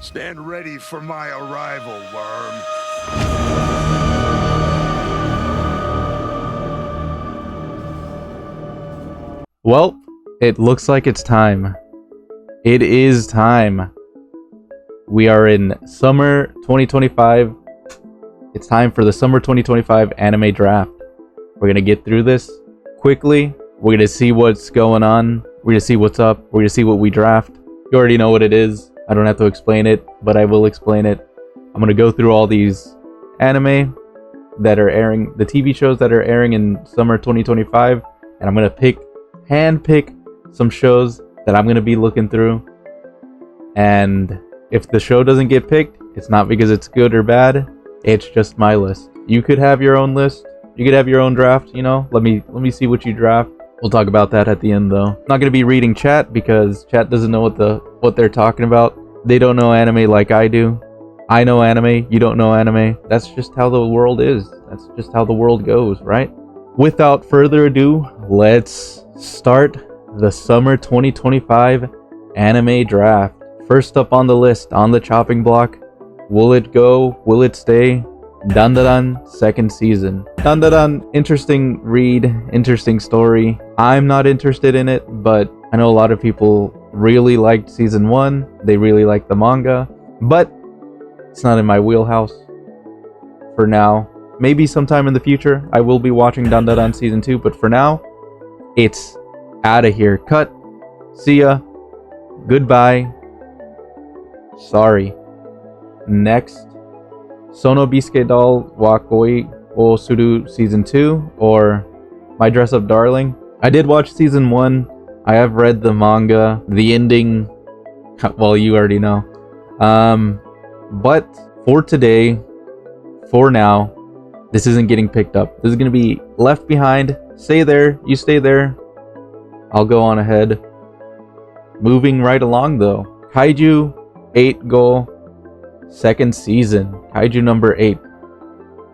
Stand ready for my arrival, worm. Well, it looks like it's time. It is time. We are in summer 2025. It's time for the summer 2025 anime draft. We're going to get through this quickly. We're going to see what's going on. We're going to see what's up. We're going to see what we draft. You already know what it is. I don't have to explain it, but I will explain it. I'm going to go through all these anime that are airing, the TV shows that are airing in summer 2025, and I'm going to handpick some shows that I'm going to be looking through. And if the show doesn't get picked, it's not because it's good or bad. It's just my list. You could have your own list. You could have your own draft, you know? Let me see what you draft. We'll talk about that at the end though. I'm not going to be reading chat because chat doesn't know what they're talking about. They don't know anime like I do. I know anime, you don't know anime. That's just how the world is. That's just how the world goes, right? Without further ado, let's start the summer 2025 anime draft. First up on the list, on the chopping block, will it go? Will it stay? Dandadan second season. Dandadan, interesting read, interesting story. I'm not interested in it, but I know a lot of people really liked season 1. They really liked the manga, but it's not in my wheelhouse for now. Maybe sometime in the future I will be watching Dandadan season 2, but for now, it's out of here. Cut. See ya. Goodbye. Sorry. Next, Sono Bisuke Doll wa Koi o Suru season 2 or My Dress Up Darling. I did watch season 1. I have read the manga. The ending, well, you already know. But for today, for now, this isn't getting picked up. This is going to be left behind. Stay there. You stay there. I'll go on ahead. Moving right along though. Kaiju 8 Go second season. Kaiju number 8.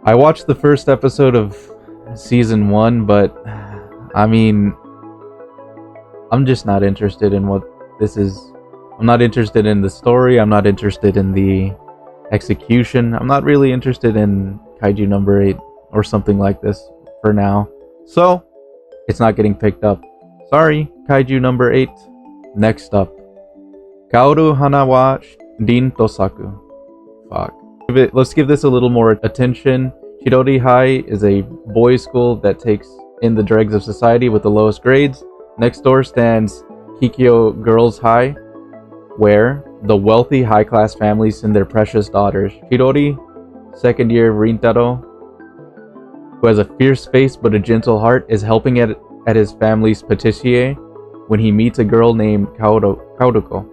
I watched the first episode of season 1, but I mean, I'm just not interested in what this is. I'm not interested in the story. I'm not interested in the execution. I'm not really interested in Kaiju number 8 or something like this for now. So, it's not getting picked up. Sorry, Kaiju number 8. Next up, Kaoru Hana wa Din Tosaku. Fuck. Let's give this a little more attention. Chidori High is a boys' school that takes in the dregs of society with the lowest grades. Next door stands Kikyo Girls High, where the wealthy high-class families send their precious daughters. Chidori, second year Rintaro, who has a fierce face but a gentle heart, is helping at his family's patissier when he meets a girl named Kaoruko.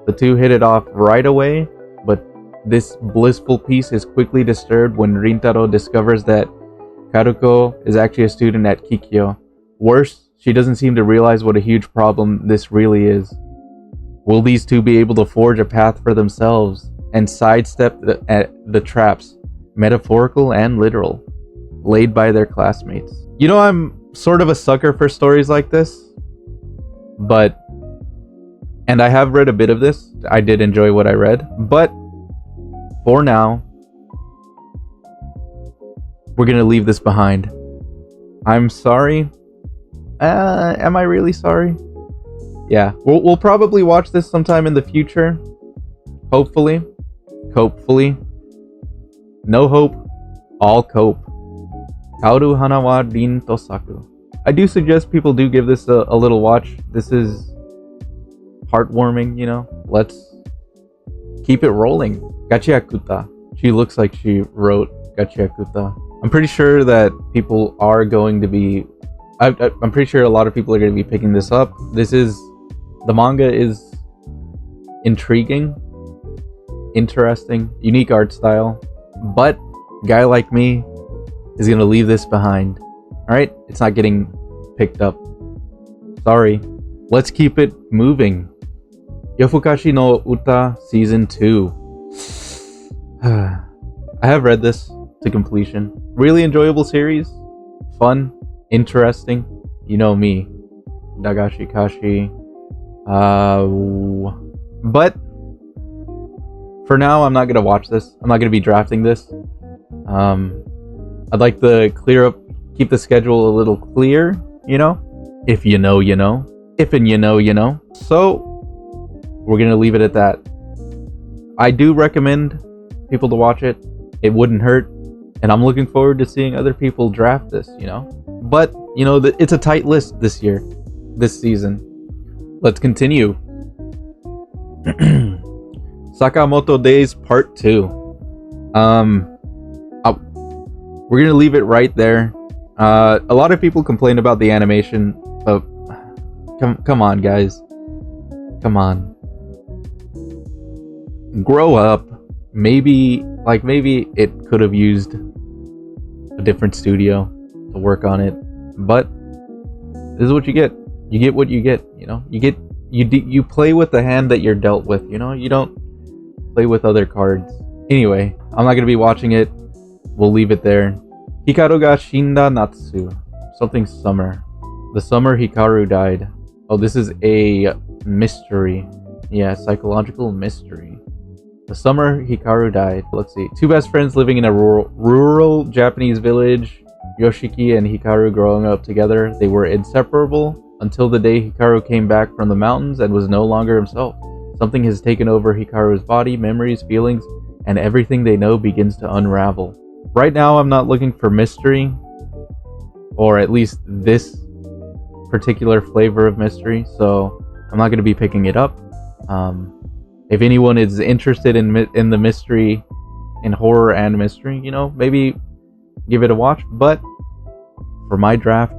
The two hit it off right away, but this blissful peace is quickly disturbed when Rintaro discovers that Kaoruko is actually a student at Kikyo. Worse, she doesn't seem to realize what a huge problem this really is. Will these two be able to forge a path for themselves and sidestep the traps, metaphorical and literal, laid by their classmates? You know, I'm sort of a sucker for stories like this, and I have read a bit of this. I did enjoy what I read, but for now, we're gonna leave this behind. I'm sorry. Am I really sorry? Yeah, we'll probably watch this sometime in the future. Hopefully. No hope, all cope. Kaoru Hana wa Din Tosaku. I do suggest people do give this a little watch. This is heartwarming, you know. Let's keep it rolling. Gachiakuta. She looks like she wrote Gachiakuta. I'm pretty sure that people are going to be... I'm pretty sure a lot of people are going to be picking this up. The manga is intriguing, interesting, unique art style, but a guy like me is going to leave this behind. Alright? It's not getting picked up. Sorry. Let's keep it moving. Yofukashi no Uta Season 2. I have read this to completion. Really enjoyable series. Fun. Interesting. You know me. Dagashi Kashi. But For now, I'm not gonna watch this. I'm not gonna be drafting this. I'd like to keep the schedule a little clear, you know? If you know, you know. If and you know, you know. So, we're gonna leave it at that. I do recommend people to watch it. It wouldn't hurt. And I'm looking forward to seeing other people draft this, you know? But, you know, it's a tight list this season. Let's continue. Sakamoto Days Part 2. We're gonna leave it right there. A lot of people complain about the animation, but come on, guys. Come on. Grow up. Maybe it could have used a different studio to work on it, but this is what you get. You get what you get, you know? You play with the hand that you're dealt with, you know? You don't play with other cards. Anyway, I'm not gonna be watching it. We'll leave it there. Hikaru ga shinda natsu. Something summer. The summer Hikaru died. Oh, this is a mystery. Yeah, psychological mystery. The summer Hikaru died. Let's see. Two best friends living in a rural Japanese village. Yoshiki and Hikaru growing up together. They were inseparable until the day Hikaru came back from the mountains and was no longer himself. Something has taken over Hikaru's body, memories, feelings, and everything they know begins to unravel. Right now, I'm not looking for mystery, or at least this particular flavor of mystery, so I'm not going to be picking it up. If anyone is interested in the mystery, in horror and mystery, you know, maybe give it a watch, but for my draft,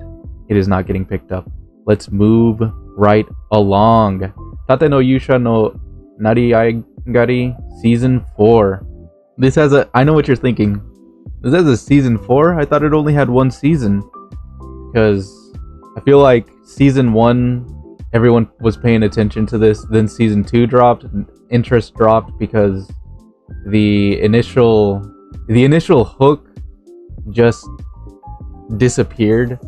it is not getting picked up. Let's move right along. Tate no Yusha no Nariagari Season 4. This has I know what you're thinking. This has a Season 4? I thought it only had one season. Because I feel like Season 1, everyone was paying attention to this. Then Season 2 dropped. Interest dropped because the initial hook just disappeared.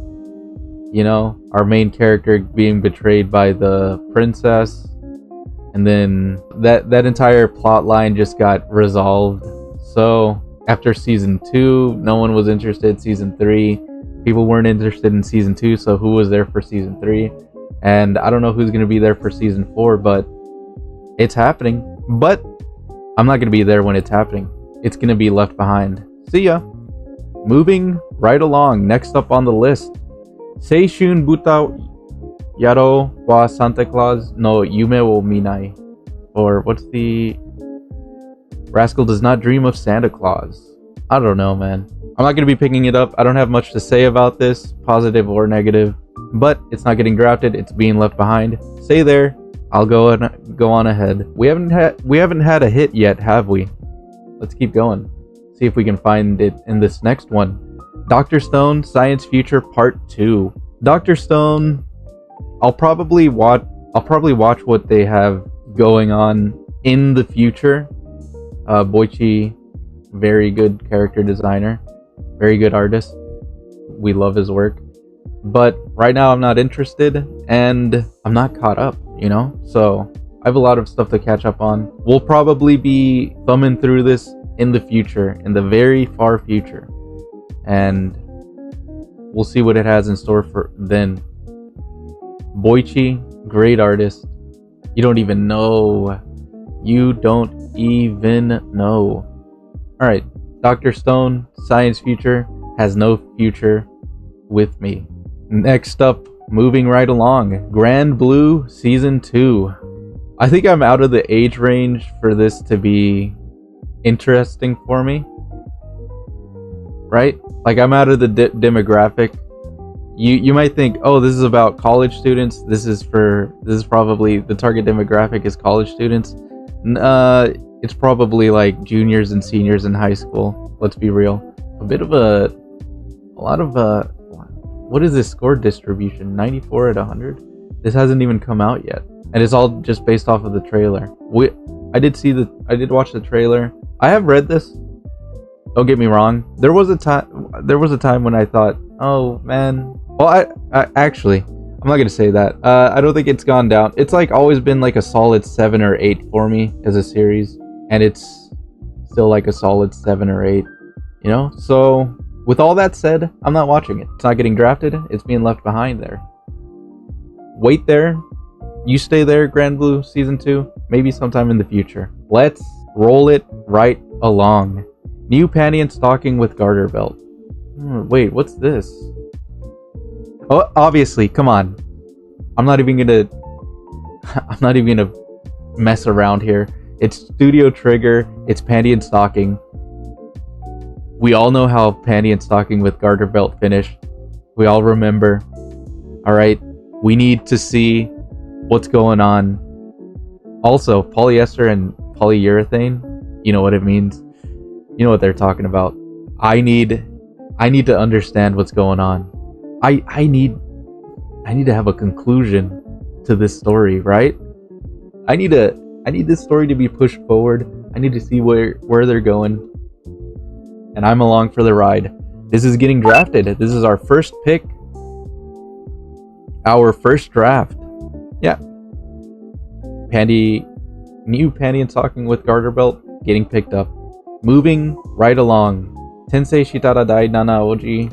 You know, our main character being betrayed by the princess, and then that entire plot line just got resolved. So after Season 2, no one was interested. Season 3, people weren't interested in Season 2, so who was there for Season 3? And I don't know who's going to be there for Season 4, but it's happening. But I'm not going to be there when it's happening. It's going to be left behind. See ya! Moving right along, next up on the list, Seishun Buta Yaro wa Santa Claus no Yume wo Minai. Or what's the... Rascal does not dream of Santa Claus. I don't know, man. I'm not going to be picking it up. I don't have much to say about this, positive or negative. But it's not getting drafted. It's being left behind. Stay there. I'll go on ahead. We haven't had a hit yet, have we? Let's keep going. See if we can find it in this next one. Dr. Stone Science Future Part 2. Dr. Stone, I'll probably watch what they have going on in the future. Boichi, very good character designer, very good artist. We love his work. But right now I'm not interested and I'm not caught up, you know? So I have a lot of stuff to catch up on. We'll probably be thumbing through this in the future, in the very far future. And we'll see what it has in store for then. Boichi, great artist. You don't even know. You don't even know. Alright, Dr. Stone, Science Future, has no future with me. Next up, moving right along, Grand Blue Season 2. I think I'm out of the age range for this to be interesting for me. Right? Like, I'm out of the demographic. You might think, oh, this is about college students. This is probably the target demographic is college students. It's probably like juniors and seniors in high school. Let's be real. What is this score distribution? 94 out of 100? This hasn't even come out yet. And it's all just based off of the trailer. I did watch the trailer. I have read this. Don't get me wrong. There was a time when I thought, oh man. Well, I actually, I'm not gonna say that. I don't think it's gone down. It's like always been like a solid 7 or 8 for me as a series. and it's still like a solid 7 or 8, you know? So with all that said, I'm not watching it. It's not getting drafted. It's being left behind there. Wait there. You stay there, Grand Blue Season 2. Maybe sometime in the future. Let's roll it right along. New panty and stocking with garter belt. Wait, what's this? Oh, obviously, come on. I'm not even gonna mess around here. It's Studio Trigger. It's panty and stocking. We all know how panty and stocking with garter belt finished. We all remember. All right, we need to see what's going on. Also, polyester and polyurethane. You know what it means. You know what they're talking about. I need to understand what's going on. I need to have a conclusion to this story, right? I need this story to be pushed forward. I need to see where they're going. And I'm along for the ride. This is getting drafted. This is our first pick. Our first draft. Yeah. New panty and stocking with garter belt getting picked up. Moving right along. Tensei Shitara Dai Nana Oji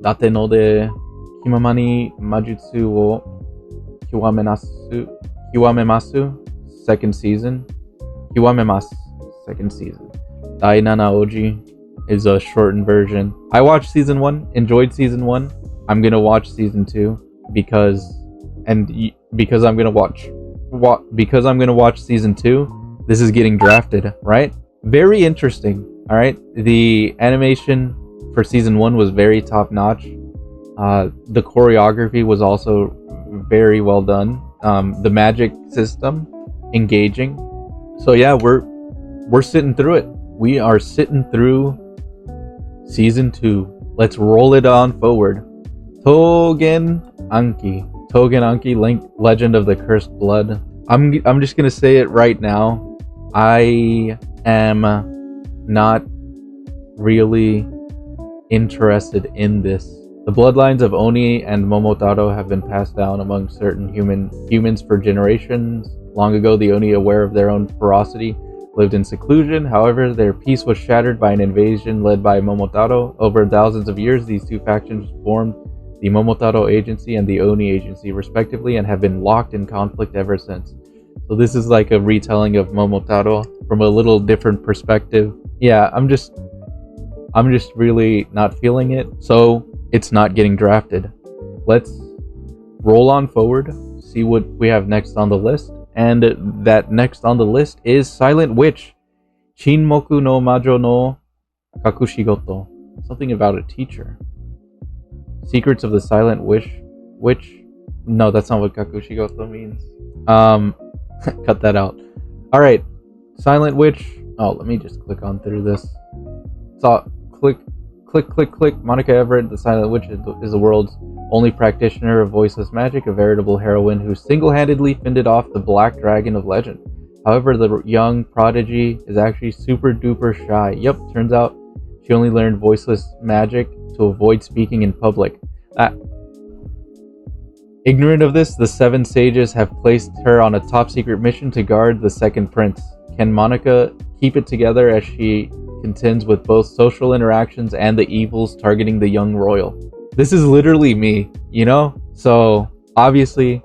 Date no de Himamani Majutsu wo Kiwamemasu second season. Kiwamemasu second season. Dai Nana Oji is a shortened version. I watched season 1, enjoyed season 1. I'm gonna watch season 2 because I'm gonna watch season 2. This is getting drafted, right? Very interesting. All right, the animation for season 1 was very top notch. The choreography was also very well done. The magic system engaging. So yeah, we're sitting through it. We are sitting through season 2. Let's roll it on forward. Togen Anki, Legend of the Cursed Blood. I'm just gonna say it right now. I am not really interested in this. The bloodlines of Oni and Momotaro have been passed down among certain humans for generations. Long ago, the Oni, aware of their own ferocity, lived in seclusion. However, their peace was shattered by an invasion led by Momotaro. Over thousands of years, these two factions formed the Momotaro Agency and the Oni Agency, respectively, and have been locked in conflict ever since. So this is like a retelling of Momotaro from a little different perspective. Yeah, I'm just really not feeling it. So it's not getting drafted. Let's roll on forward, see what we have next on the list. And that next on the list is Silent Witch. Shinmoku no Majo no Kakushigoto. Something about a teacher. Secrets of the Silent Witch. No, that's not what Kakushigoto means. Cut that out. Alright. Silent Witch. Oh, let me just click on through this. So, click. Monica Everett, the Silent Witch, is the world's only practitioner of voiceless magic, a veritable heroine who single-handedly fended off the Black Dragon of legend. However, the young prodigy is actually super duper shy. Yep, turns out she only learned voiceless magic to avoid speaking in public. Ignorant of this, the 7 sages have placed her on a top-secret mission to guard the second prince. Can Monica keep it together as she contends with both social interactions and the evils targeting the young royal? This is literally me, you know? So, obviously,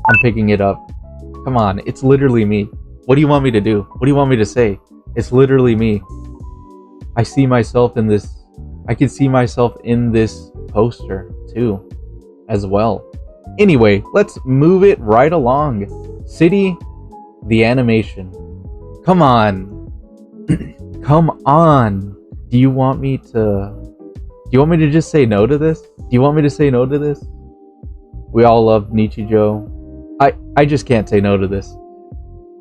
I'm picking it up. Come on, it's literally me. What do you want me to do? What do you want me to say? It's literally me. I see myself in this. I can see myself in this poster, too, as well. Anyway, let's move it right along. City, the animation. Come on. Come on. Do you want me to just say no to this? Do you want me to say no to this? We all love Nichijou. I just can't say no to this.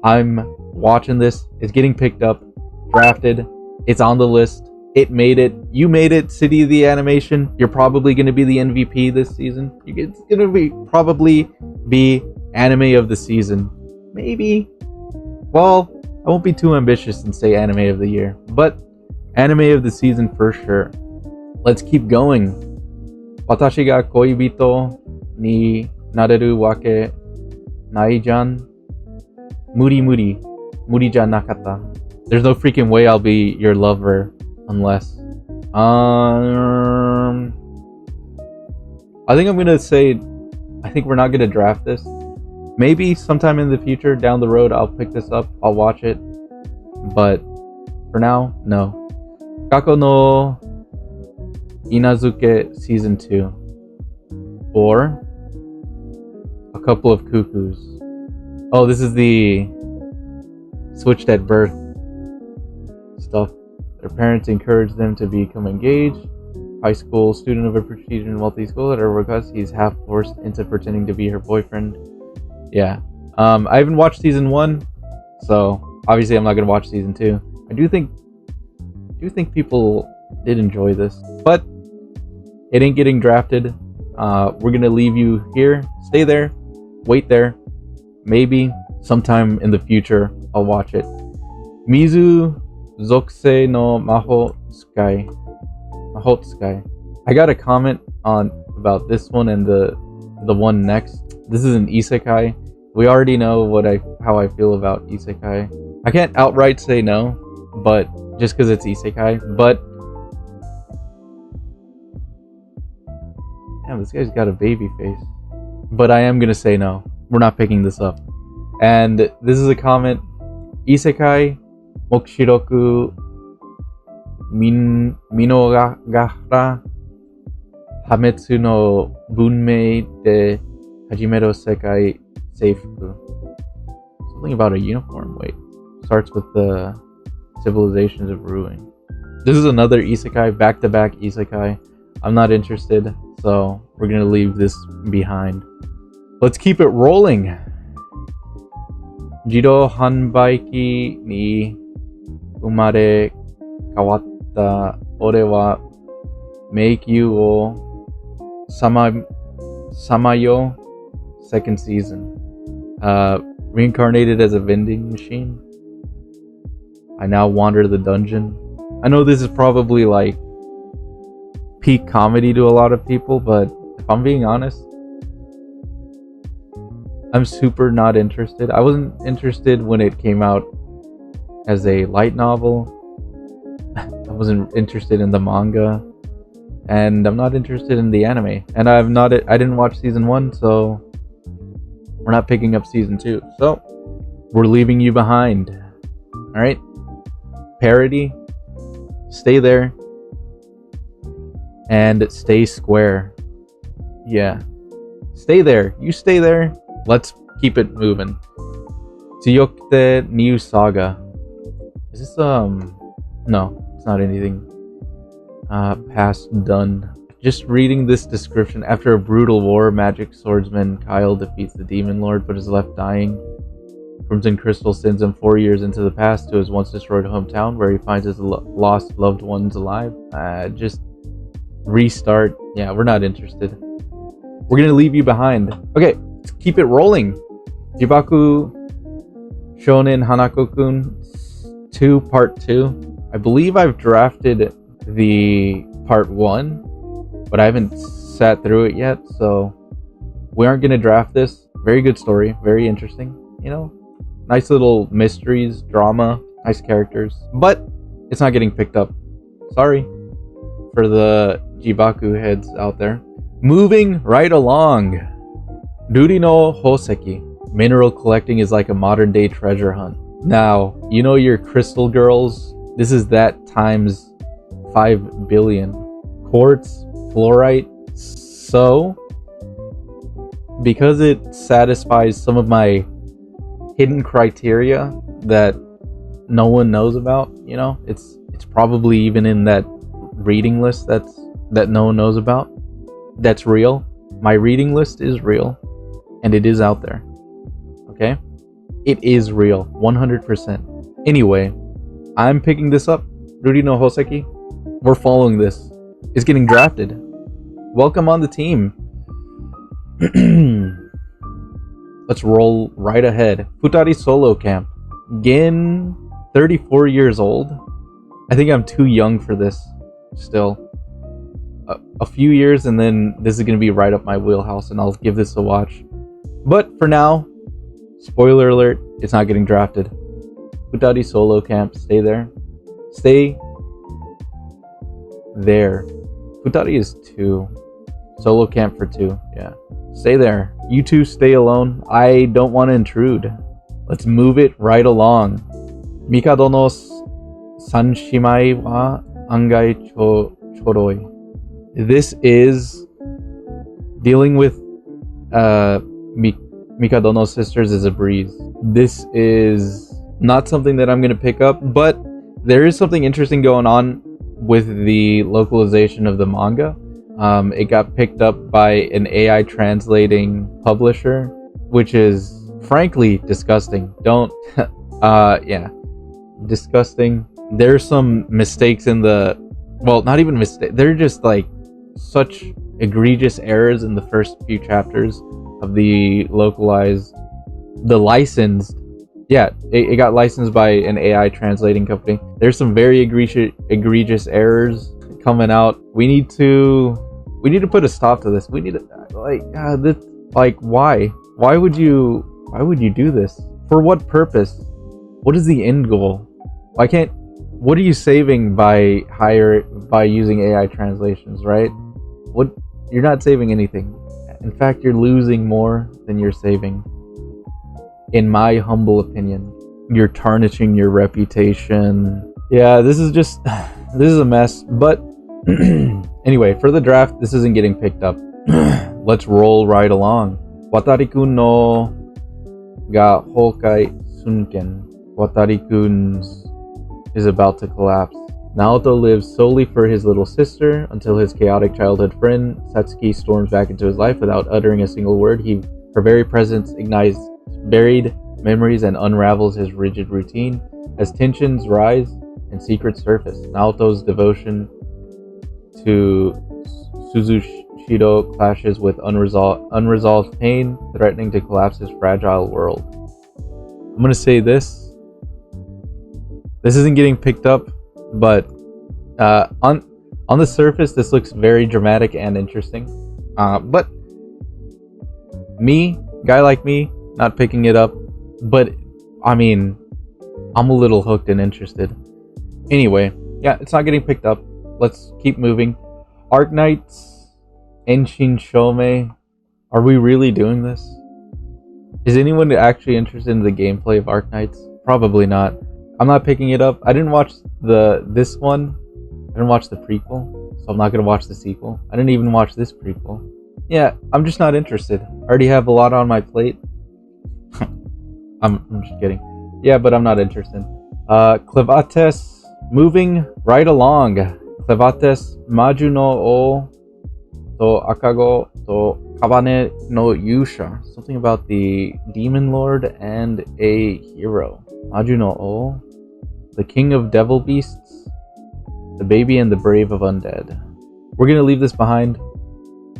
I'm watching this. It's getting picked up, drafted. It's on the list. It made it. You made it, City of the Animation. You're probably going to be the MVP this season. It's going to probably be Anime of the Season. Maybe. Well, I won't be too ambitious and say Anime of the Year, but Anime of the Season for sure. Let's keep going. Watashi ga koibito ni nareru wake nai jan. Muri muri. Muri ja nakata. There's no freaking way I'll be your lover unless. I think I'm gonna say. I think we're not gonna draft this. Maybe sometime in the future, down the road, I'll pick this up. I'll watch it. But for now, no. Kako no Inazuke Season 2. Or A Couple of Cuckoos. Oh, this is the switched at birth stuff. Their parents encourage them to become engaged. High school student of a prestigious and wealthy school. At her request, he's half forced into pretending to be her boyfriend. Yeah. I haven't watched season 1, so obviously I'm not gonna watch season 2. I do think people did enjoy this, but it ain't getting drafted. We're gonna leave you here. Stay there. Wait there. Maybe sometime in the future I'll watch it. Mizu Zokusei no Mahotsukai. I got a comment on about this one and the one next. This is an isekai. We already know how I feel about isekai. I can't outright say no, but just because it's isekai. But damn, this guy's got a baby face. But I am gonna say no. We're not picking this up. And this is a comment. Isekai Mokushiroku Minogahara Hametsu no Bunmei de Hajimero Sekai Seifuku. Something about a uniform. Wait. Starts with the Civilizations of Ruin. This is another isekai, back-to-back isekai. I'm not interested, so we're gonna leave this behind. Let's keep it rolling. Jiro Hanbaiki ni umare kawatta ore wa Meikyu o Samayo, second season. Reincarnated as a vending machine. I now wander the dungeon. I know this is probably like peak comedy to a lot of people, but if I'm being honest, I'm super not interested. I wasn't interested when it came out as a light novel. I wasn't interested in the manga, and I'm not interested in the anime. And I didn't watch season 1, so we're not picking up season 2. So we're leaving you behind. All right, parody. Stay there and stay square. Yeah, stay there. You stay there. Let's keep it moving. Tsuyokute New Saga. Is this no, it's not anything past done. Just reading this description. After a brutal war, magic swordsman Kyle defeats the demon lord but is left dying. Crimson Crystal sends him 4 years into the past to his once destroyed hometown, where he finds his lost loved ones alive. Just restart. Yeah, we're not interested. We're gonna leave you behind. Okay, let's keep it rolling. Jibaku Shonen Hanako-kun 2 Part 2. I believe I've drafted the Part 1, but I haven't sat through it yet, so we aren't gonna draft this. Very good story, very interesting, you know? Nice little mysteries, drama, nice characters, but it's not getting picked up. Sorry for the Jibaku heads out there. Moving right along. Ruri no Hoseki. Mineral collecting is like a modern day treasure hunt. Now, you know your crystal girls? This is that times 5 billion. Quartz, fluorite. So, because it satisfies some of my hidden criteria that no one knows about, you know, it's probably even in that reading list that no one knows about. That's real. My reading list is real, and it is out there. Okay, it is real, 100%. Anyway, I'm picking this up. Ruri no Hoseki. We're following this. It's getting drafted. Welcome on the team. Let's roll right ahead. Futari Solo Camp. Gin, 34 years old. I think I'm too young for this still. A few years and then this is going to be right up my wheelhouse and I'll give this a watch. But for now, spoiler alert, it's not getting drafted. Futari solo camp. Stay there. Stay there. Futari is 2. Solo camp for 2. Yeah. Stay there. You two stay alone. I don't want to intrude. Let's move it right along. Mikado no sanshimai wa angai choroi. This is dealing with Mikadono's sisters is a breeze. This is not something that I'm going to pick up, but there is something interesting going on with the localization of the manga. It got picked up by an AI translating publisher, which is frankly disgusting. Don't, yeah, disgusting. There's some mistakes in the, well, not even mistakes. They're just like such egregious errors in the first few chapters of the licensed. Yeah, it got licensed by an AI translating company. There's some very egregious errors coming out. We need to put a stop to this. We need to why would you do this? For what purpose? What is the end goal? What are you saving by using AI translations, right? You're not saving anything. In fact, you're losing more than you're saving. In my humble opinion, you're tarnishing your reputation. Yeah, this is a mess. But anyway, for the draft, this isn't getting picked up. Let's roll right along. Watari-kun no ga Hokai Sunken. Watari-kun's is about to collapse. Naoto lives solely for his little sister until his chaotic childhood friend Satsuki storms back into his life without uttering a single word. Her very presence ignites buried memories and unravels his rigid routine. As tensions rise and secrets surface, Naoto's devotion to Suzushido clashes with unresolved pain, threatening to collapse his fragile world. I'm gonna say this isn't getting picked up, but on the surface this looks very dramatic and interesting. But guy like me, not picking it up, but I mean, I'm a little hooked and interested. Anyway, yeah, it's not getting picked up. Let's keep moving. Arknights, Enshin Shomei. Are we really doing this? Is anyone actually interested in the gameplay of Arknights? Probably not. I'm not picking it up. I didn't watch this one. I didn't watch the prequel, so I'm not gonna watch the sequel. I didn't even watch this prequel. Yeah, I'm just not interested. I already have a lot on my plate. I'm just kidding. Yeah, but I'm not interested. Clevates, moving right along. Clevates, Maju no O to Akago to Kabane no Yusha. Something about the Demon Lord and a hero. Maju no O, the king of devil beasts, the baby and the brave of undead. We're gonna leave this behind.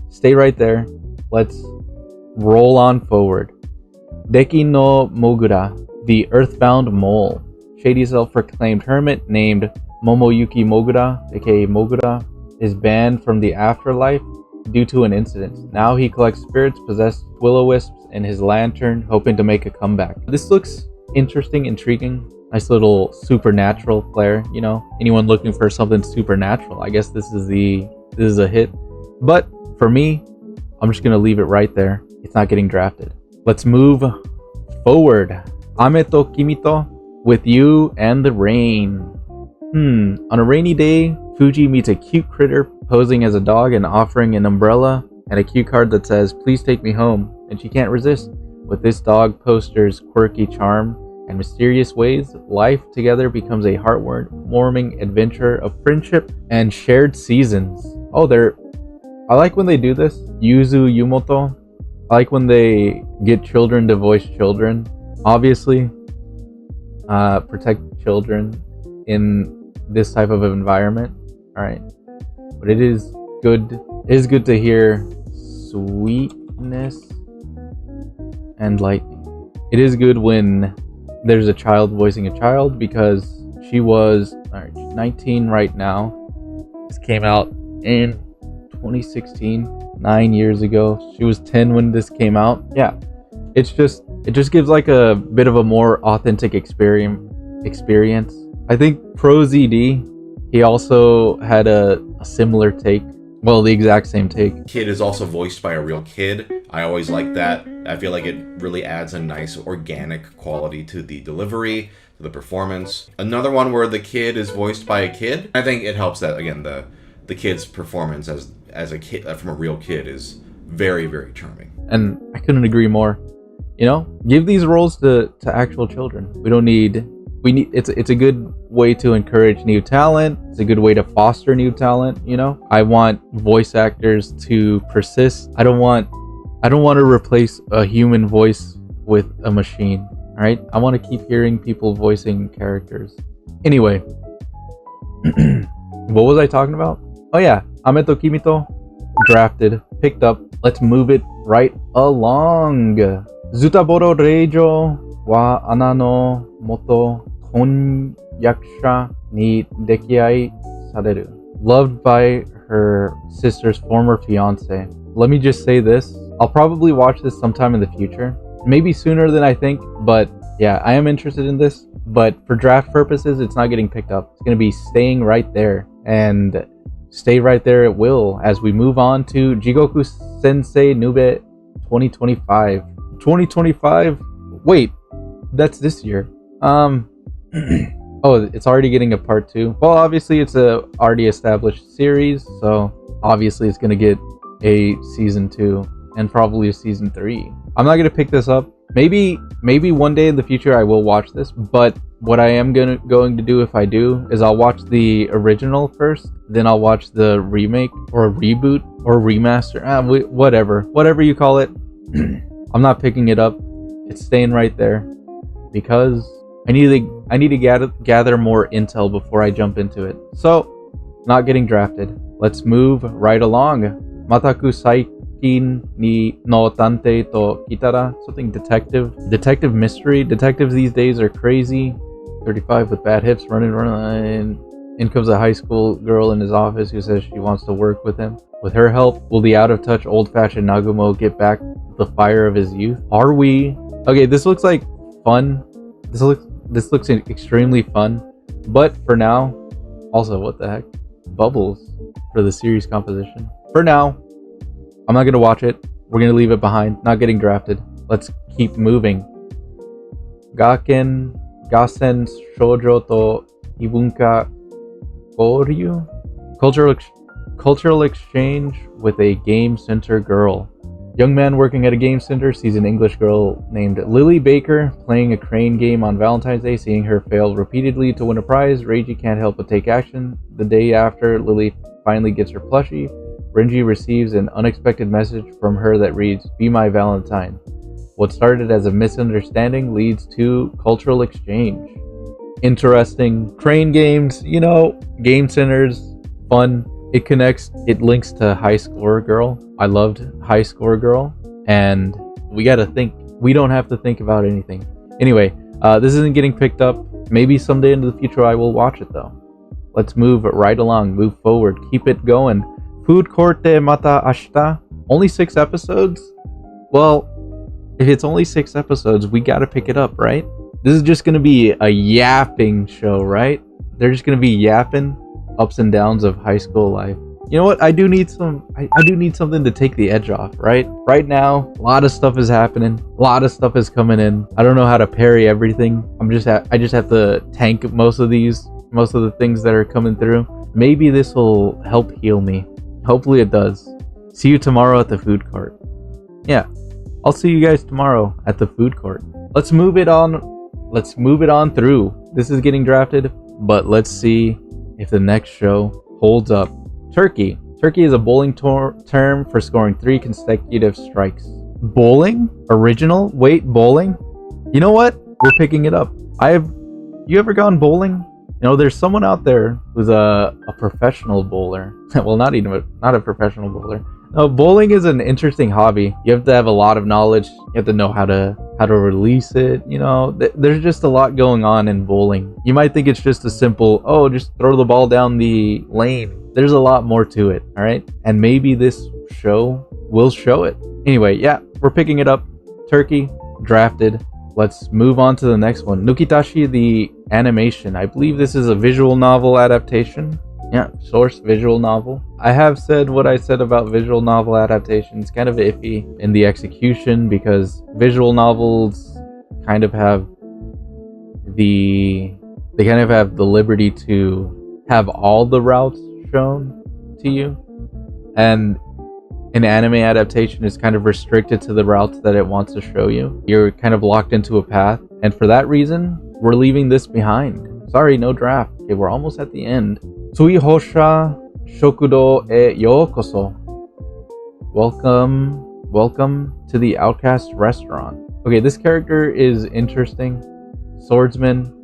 Stay right there. Let's roll on forward. Deki no Mogura, the earthbound mole. Shady self-proclaimed hermit named Momoyuki Mogura, aka Mogura, is banned from the afterlife due to an incident. Now he collects spirits, possessed will-o-wisps, and his lantern, hoping to make a comeback. This looks interesting, intriguing. Nice little supernatural flair, you know. Anyone looking for something supernatural, I guess this is a hit. But for me, I'm just gonna leave it right there. It's not getting drafted. Let's move forward. Ame to Kimito, with you and the rain. On a rainy day, Fuji meets a cute critter posing as a dog and offering an umbrella and a cue card that says, "Please take me home," and she can't resist. With this dog poster's quirky charm and mysterious ways, life together becomes a heartwarming adventure of friendship and shared seasons. Oh, I like when they do this. Yuzu Yumoto. I like when they get children to voice children. Obviously, protect children in this type of environment. Alright. But it is good. It is good to hear sweetness and lightning. It is good when there's a child voicing a child, because she was 19 right now. This came out in 2016, 9 years ago. She was 10 when this came out. Yeah, it just gives like a bit of a more authentic experience experience. I think Pro ZD, he also had a similar take. Well, the exact same take. Kid is also voiced by a real kid. I always like that. I feel like it really adds a nice organic quality to the delivery, to the performance. Another one where the kid is voiced by a kid. I think it helps that, again, the kid's performance as a kid, from a real kid, is very, very charming. And I couldn't agree more. You know, give these roles to actual children. It's a good way to encourage new talent. It's a good way to foster new talent, you know? I want voice actors to persist. I don't want to replace a human voice with a machine, all right? I want to keep hearing people voicing characters. Anyway, what was I talking about? Oh yeah, Ameto Kimito, drafted, picked up. Let's move it right along. Zutaboro Reijo wa ana no moto konyakusha ni dekiai sareru. Loved by her sister's former fiance. Let me just say this. I'll probably watch this sometime in the future. Maybe sooner than I think, but yeah, I am interested in this. But for draft purposes, it's not getting picked up. It's going to be staying right there. And stay right there it will as we move on to Jigoku Sensei Nube 2025. 2025? Wait, that's this year. Oh, it's already getting a part 2. Well, obviously it's a already established series, so obviously it's going to get a season 2 and probably a season 3. I'm not going to pick this up. Maybe one day in the future I will watch this, but what I am going to do if I do is I'll watch the original first, then I'll watch the remake or reboot or remaster, whatever you call it. I'm not picking it up. It's staying right there because I need to gather more intel before I jump into it. So, not getting drafted. Let's move right along. Mataku Saikin ni no Tante to Kitara. Something detective mystery. Detectives these days are crazy. 35 with bad hips, running. In comes a high school girl in his office who says she wants to work with him. With her help, will the out-of-touch, old-fashioned Nagumo get back the fire of his youth? Are we? Okay, this looks like fun. This looks extremely fun. But for now, also, what the heck? Bubbles for the series composition. For now, I'm not going to watch it. We're going to leave it behind. Not getting drafted. Let's keep moving. Gasen Shoujo to Ibunka Koryu? Cultural exchange with a game center girl. Young man working at a game center sees an English girl named Lily Baker playing a crane game on Valentine's Day. Seeing her fail repeatedly to win a prize, Reiji can't help but take action. The day after Lily finally gets her plushie, Renji receives an unexpected message from her that reads, "Be my Valentine." What started as a misunderstanding leads to cultural exchange. Interesting. Crane games, you know, game centers, fun. It links to High Score Girl. I loved High Score Girl, and we gotta think. We don't have to think about anything. Anyway, this isn't getting picked up. Maybe someday into the future I will watch it though. Let's move right along, move forward, keep it going. Food Court de Mata Ashita. Only 6 episodes? Well, if it's only 6 episodes, we gotta pick it up, right? This is just gonna be a yapping show, right? They're just gonna be yapping ups and downs of high school life. You know what? I do need something to take the edge off, right? Right now, a lot of stuff is happening. A lot of stuff is coming in. I don't know how to parry everything. I just have to tank most of the things that are coming through. Maybe this will help heal me. Hopefully it does. See you tomorrow at the food court. Yeah, I'll see you guys tomorrow at the food court. Let's move it on. Let's move it on through. This is getting drafted, but let's see if the next show holds up. Turkey. Turkey is a bowling term for scoring 3 consecutive strikes. Bowling? Original? Wait, bowling? You know what? We're picking it up. You ever gone bowling? You know, there's someone out there who's a professional bowler. Well, not a professional bowler. No, bowling is an interesting hobby. You have to have a lot of knowledge. You have to know how to release it. You know, there's just a lot going on in bowling. You might think it's just a simple, just throw the ball down the lane. There's a lot more to it, all right? And maybe this show will show it. Anyway, yeah, we're picking it up. Turkey, drafted. Let's move on to the next one. Nukitashi, the animation. I believe this is a visual novel adaptation. Yeah, source visual novel. I have said what I said about visual novel adaptations, kind of iffy in the execution because visual novels kind of have the liberty to have all the routes shown to you, and an anime adaptation is kind of restricted to the routes that it wants to show you. You're kind of locked into a path, and for that reason, we're leaving this behind. Sorry, no draft. Okay, we're almost at the end. Suihosha Shokudo e Yokoso. Welcome to the Outcast Restaurant. Okay, this character is interesting. Swordsman.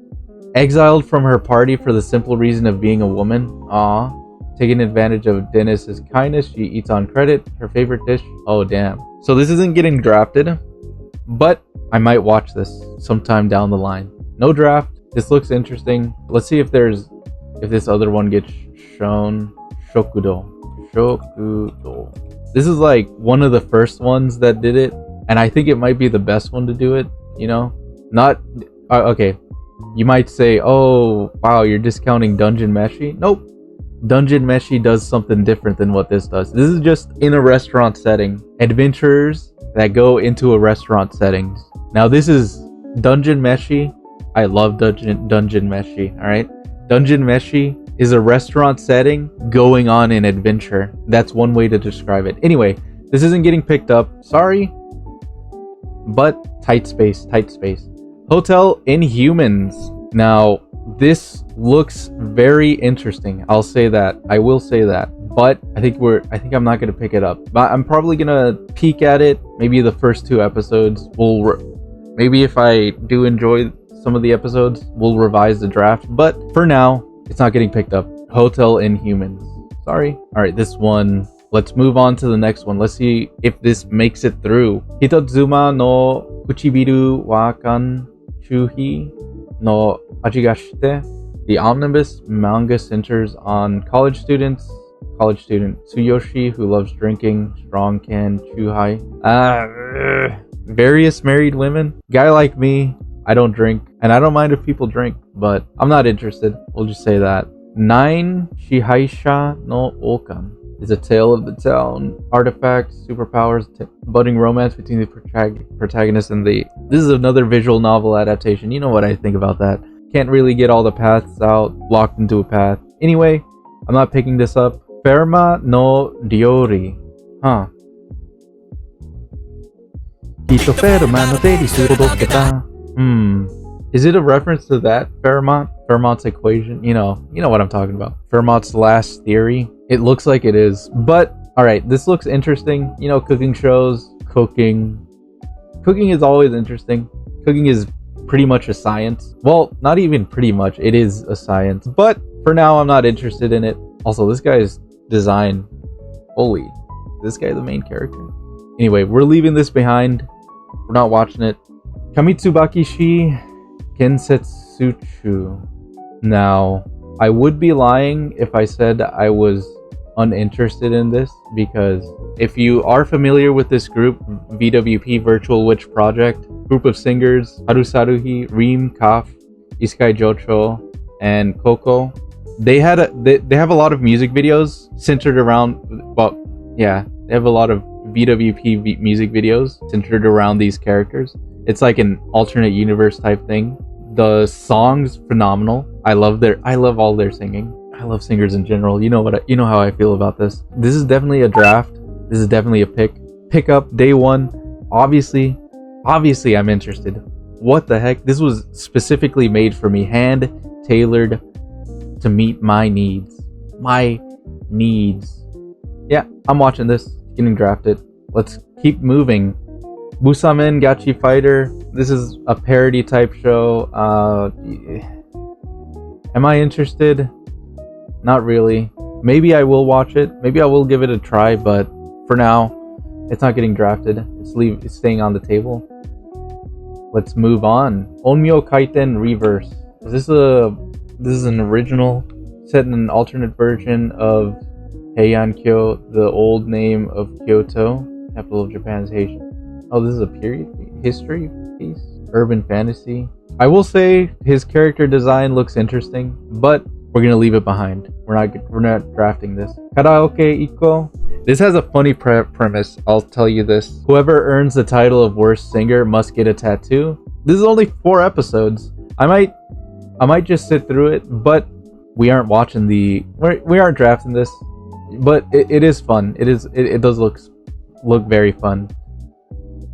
Exiled from her party for the simple reason of being a woman. Aww. Taking advantage of Dennis's kindness, she eats on credit. Her favorite dish? Oh, damn. So this isn't getting drafted, but I might watch this sometime down the line. No draft. This looks interesting. Let's see if this other one gets shown. Shokudo. This is like one of the first ones that did it, and I think it might be the best one to do it, you know? Not... okay. You might say, oh, wow, you're discounting Dungeon Meshi? Nope. Dungeon Meshi does something different than what this does. This is just in a restaurant setting. Adventurers that go into a restaurant settings. Now this is Dungeon Meshi. I love Dungeon Meshi, alright? Dungeon Meshi is a restaurant setting going on an adventure. That's one way to describe it. Anyway, this isn't getting picked up. Sorry. But tight space. Hotel Inhumans. Now, this looks very interesting. I'll say that. I will say that. But I think I'm not gonna pick it up. But I'm probably gonna peek at it. Maybe the first 2 episodes. Maybe if I do enjoy some of the episodes, we'll revise the draft. But for now, it's not getting picked up. Hotel Inhumans. Sorry. All right, this one. Let's move on to the next one. Let's see if this makes it through. Hitozuma no Kuchibiru wa kan Shuhi no Ajigashite. The omnibus manga centers on college student Tsuyoshi who loves drinking strong can chuhai. Various married women. Guy like me, I don't drink, and I don't mind if people drink, but I'm not interested. We'll just say that. 9 Shihaisha no Okan is a tale of the town. Artifacts, superpowers, budding romance between the protagonist and the... This is another visual novel adaptation. You know what I think about that. Can't really get all the paths out, locked into a path. Anyway, I'm not picking this up. Ferma no Diori. Huh. Kito ferma no te disuro. Is it a reference to that? Fermat's equation? You know what I'm talking about. Fermat's last theory? It looks like it is. But, alright, this looks interesting. You know, cooking shows, cooking. Cooking is always interesting. Cooking is pretty much a science. Well, not even pretty much. It is a science. But, for now, I'm not interested in it. Also, this guy's design. Holy. Is this guy the main character? Anyway, we're leaving this behind. We're not watching it. Kamitsubakishi Kensetsuchu. Now, I would be lying if I said I was uninterested in this, because if you are familiar with this group, VWP Virtual Witch Project, group of singers, Harusaruhi, Reem, Kaf, Isekai Jocho, and Koko, they have a lot of music videos centered around, they have a lot of VWP music videos centered around these characters. It's like an alternate universe type thing. The songs phenomenal. I love all their singing. I love singers in general. You know how I feel about this. This is definitely a draft. This is definitely a pick up day 1. Obviously I'm interested. What the heck? This was specifically made for me, hand tailored to meet my needs. Yeah, I'm watching this. Getting drafted. Let's keep moving. Busamen Gachi Fighter. This is a parody type show. Am I interested? Not really. Maybe I will watch it. Maybe I will give it a try, but for now, it's not getting drafted. It's staying on the table. Let's move on. Onmyo Kaiten Reverse. This is an original set in an alternate version of Heian-kyo, the old name of Kyoto, capital of Japan's Heishin. Oh, this is a period history piece? Urban fantasy. I will say his character design looks interesting, but we're gonna leave it behind. We're not drafting this. Karaoke Iko. This has a funny premise. I'll tell you this. Whoever earns the title of worst singer must get a tattoo. This is only 4 episodes. I might just sit through it, but we aren't watching we aren't drafting this. But it is fun. It does look very fun.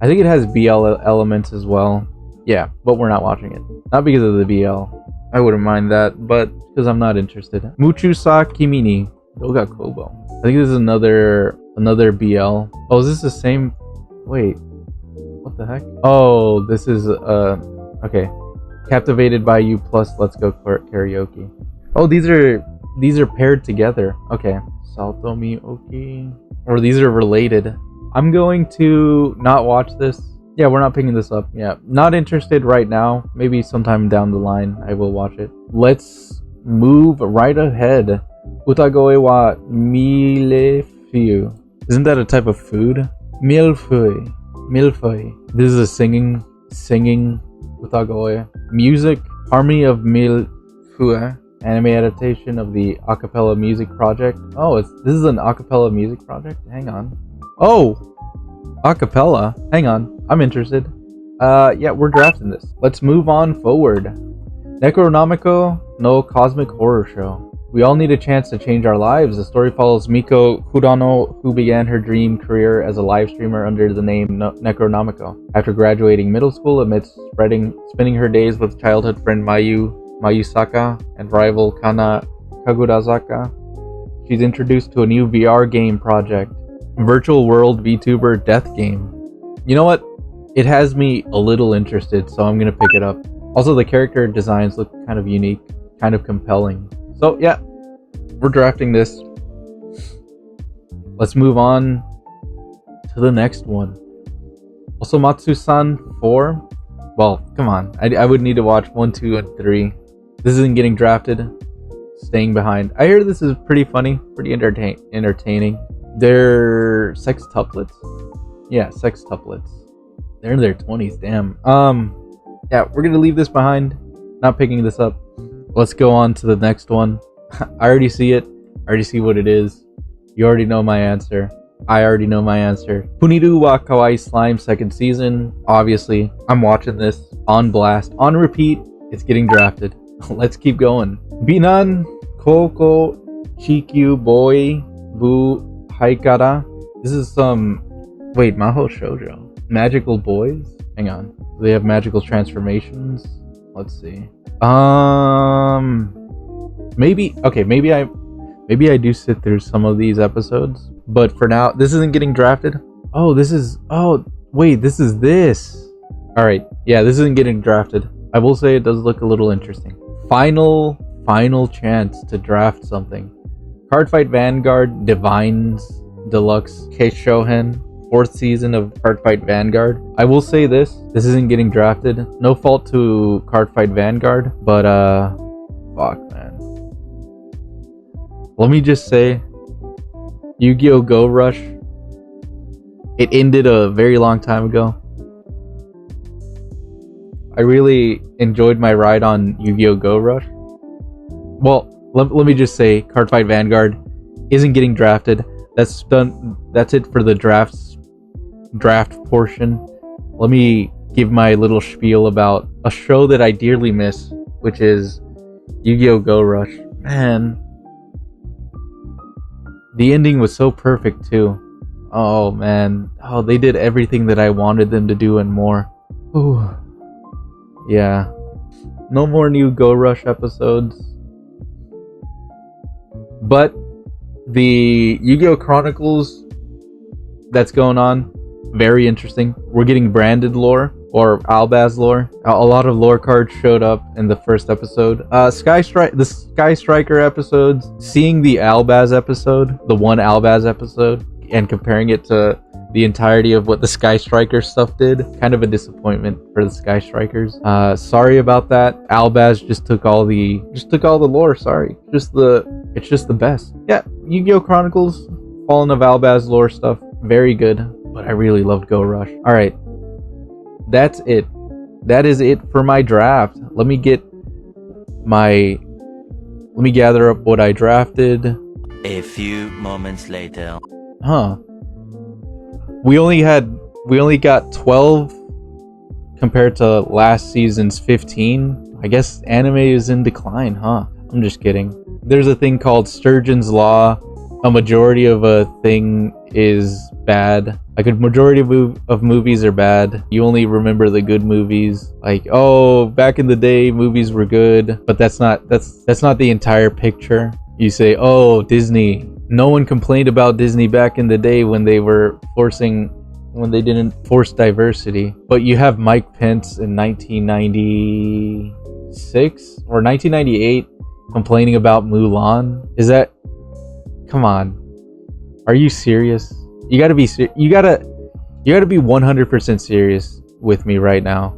I think it has BL elements as well. Yeah, but we're not watching it. Not because of the BL. I wouldn't mind that, but because I'm not interested. Muchusa Kimini. Doga Kobo. I think this is another BL. Oh, is this the same? Wait. What the heck? Oh, this is okay. Captivated by You plus Let's Go Karaoke. Oh, these are paired together. Okay. Salto Mi Oki. Or these are related. I'm going to not watch this. Yeah, we're not picking this up. Yeah, not interested right now. Maybe sometime down the line I will watch it. Let's move right ahead. Utagoe wa milefeu. Isn't that a type of food? Milfeu. Milfeu. This is a singing Utagoe. Music. Harmony of Milfeu. Anime adaptation of the acapella music project. Oh, this is an acapella music project? Hang on. Oh! Acapella? Hang on. I'm interested. Yeah, we're drafting this. Let's move on forward. Necronomicon no Cosmic Horror Show. We all need a chance to change our lives. The story follows Miko Kurano, who began her dream career as a live streamer under the name Necronomicon. After graduating middle school, amidst spending her days with childhood friend Mayusaka and rival Kana Kagurazaka, she's introduced to a new VR game project, Virtual World VTuber Death Game. You know what? It has me a little interested, so I'm gonna pick it up. Also, the character designs look kind of unique, kind of compelling. So yeah, we're drafting this. Let's move on to the next one. Osomatsu-san 4. Well, come on. I would need to watch 1, 2, and 3. This isn't getting drafted. Staying behind. I hear this is pretty funny, pretty entertaining. They're sextuplets. Yeah, sextuplets. They're in their 20s, damn. Yeah, we're gonna leave this behind. Not picking this up. Let's go on to the next one. I already see it. I already see what it is. You already know my answer. I already know my answer. Puniru wa Kawaii Slime 2nd season. Obviously, I'm watching this on blast, on repeat. It's getting drafted. Let's keep going. Binan Koko Chikyu Boy Bu Haikara. This is some... Wait, Maho Shoujo. Magical boys? Hang on. Do they have magical transformations? Let's see. Maybe I do sit through some of these episodes, but for now, this isn't getting drafted. Oh, this is this. All right, yeah, this isn't getting drafted. I will say it does look a little interesting. Final chance to draft something. Cardfight Vanguard Divines Deluxe Keishohen. 4th season of Cardfight Vanguard. I will say this isn't getting drafted. No fault to Cardfight Vanguard, but fuck, man. Let me just say, Yu-Gi-Oh! Go Rush, it ended a very long time ago. I really enjoyed my ride on Yu-Gi-Oh! Go Rush. Well, let me just say, Cardfight Vanguard isn't getting drafted. That's done. That's it for the draft portion. Let me give my little spiel about a show that I dearly miss, which is Yu-Gi-Oh! Go Rush. Man, the ending was so perfect too. Oh man, oh, they did everything that I wanted them to do and more. Ooh. Yeah, no more new Go Rush episodes, but the Yu-Gi-Oh! Chronicles that's going on, very interesting. We're getting branded lore, or Albaz lore. A lot of lore cards showed up in the first episode. The Sky Striker episodes, seeing the Albaz episode, the one Albaz episode, and comparing it to the entirety of what the Sky Striker stuff did, kind of a disappointment for the Sky Strikers. Sorry about that. Albaz just took all the lore. Sorry, it's just the best. Yeah, Yu-Gi-Oh! Chronicles, Fallen of Albaz lore stuff, very good. But I really loved Go Rush. Alright. That's it. that is it for my draft. Let me gather up what I drafted. A few moments later. Huh. We only got 12 compared to last season's 15. I guess anime is in decline, huh? I'm just kidding. There's a thing called Sturgeon's Law. A majority of a thing is bad. Like a majority of movies are bad. You only remember the good movies. Like, oh, back in the day movies were good, but that's not the entire picture. You say, oh, Disney. No one complained about Disney back in the day when they didn't force diversity. But you have Mike Pence in 1996 or 1998 complaining about Mulan. Come on. Are you serious? You gotta be 100% serious with me right now.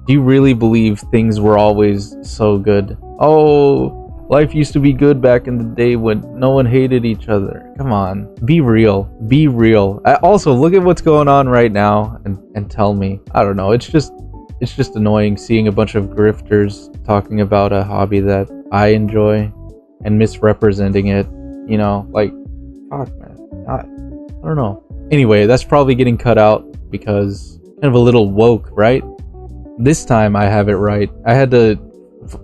Do you really believe things were always so good? Oh, life used to be good back in the day when no one hated each other. Come on. Be real. Be real. Also, look at what's going on right now and tell me. I don't know. It's just annoying seeing a bunch of grifters talking about a hobby that I enjoy and misrepresenting it. You know, like, fuck, man. I don't know. Anyway, that's probably getting cut out because kind of a little woke, right? This time I have it right. I had to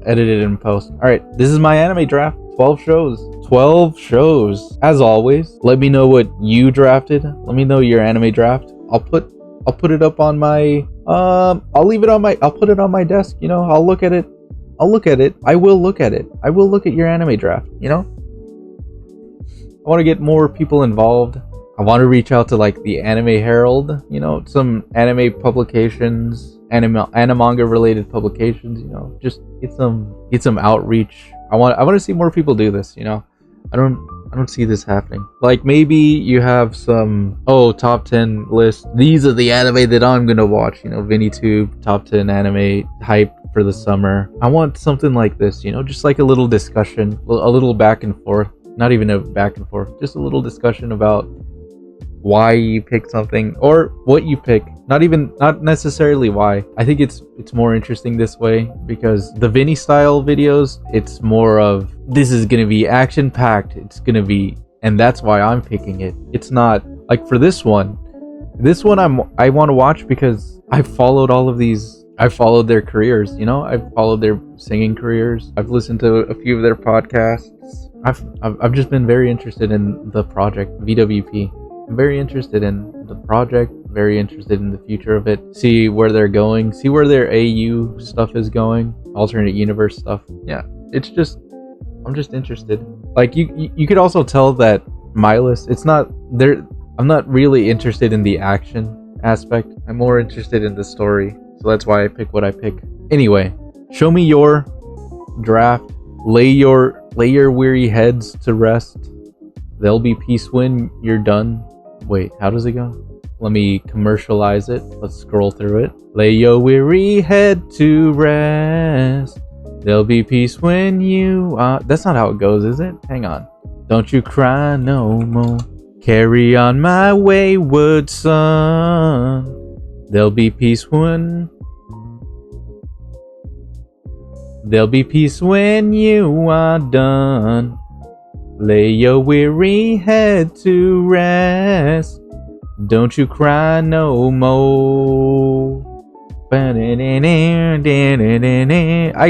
edit it in post. Alright, this is my anime draft. 12 shows. 12 shows. As always, let me know what you drafted. Let me know your anime draft. I'll put it up on my I'll put it on my desk, you know. I'll look at it. I will look at it. I will look at your anime draft, you know? I want to get more people involved. I want to reach out to like the Anime Herald, you know, some anime publications, manga related publications, you know, just get some outreach. I want to see more people do this, you know. I don't see this happening. Like maybe you have some top 10 list. These are the anime that I'm gonna watch, you know, VinnyTube top 10 anime hype for the summer. I want something like this, you know, just like a little discussion, a little back and forth. Not even a back and forth, just a little discussion about why you picked something or what you pick. Not necessarily why. I think it's more interesting this way because the Vinny style videos, it's more of this is gonna be action packed. And that's why I'm picking it. It's not like for this one I want to watch because I've followed all of these. I've followed their careers, you know. I've followed their singing careers. I've listened to a few of their podcasts. I've just been very interested in the project VWP. I'm very interested in the project, very interested in the future of it. See where they're going, see where their AU stuff is going, alternate universe stuff. Yeah, I'm just interested. Like you could also tell that my list, it's not there. I'm not really interested in the action aspect. I'm more interested in the story. So that's why I pick what I pick. Anyway, show me your draft. Lay your weary heads to rest. There'll be peace when you're done. Wait, how does it go? Let me commercialize it. Let's scroll through it. Lay your weary head to rest. There'll be peace when you are... That's not how it goes, is it? Hang on. Don't you cry no more. Carry on my wayward son. There'll be peace when... There'll be peace when you are done. Lay your weary head to rest. Don't you cry no more. I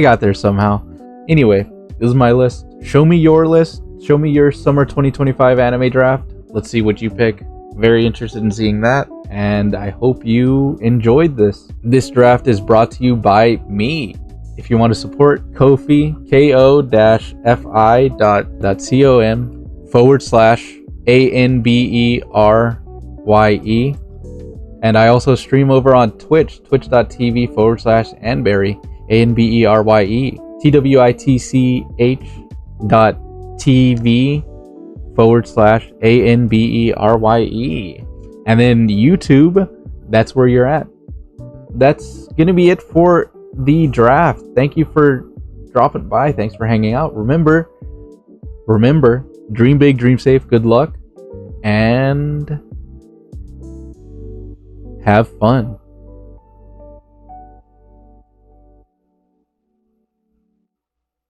got there somehow. Anyway, this is my list. Show me your list. Show me your summer 2025 anime draft. Let's see what you pick. Very interested in seeing that. And I hope you enjoyed this. This draft is brought to you by me. If you want to support Ko-fi, ko-fi.com/ANBERYE. And I also stream over on Twitch, twitch.tv/Anberry, ANBERYE, twitch.tv/ANBERYE. And then YouTube, that's where you're at. That's going to be it for the draft. Thank you for dropping by. Thanks for hanging out. Remember, dream big, dream safe, good luck, and have fun.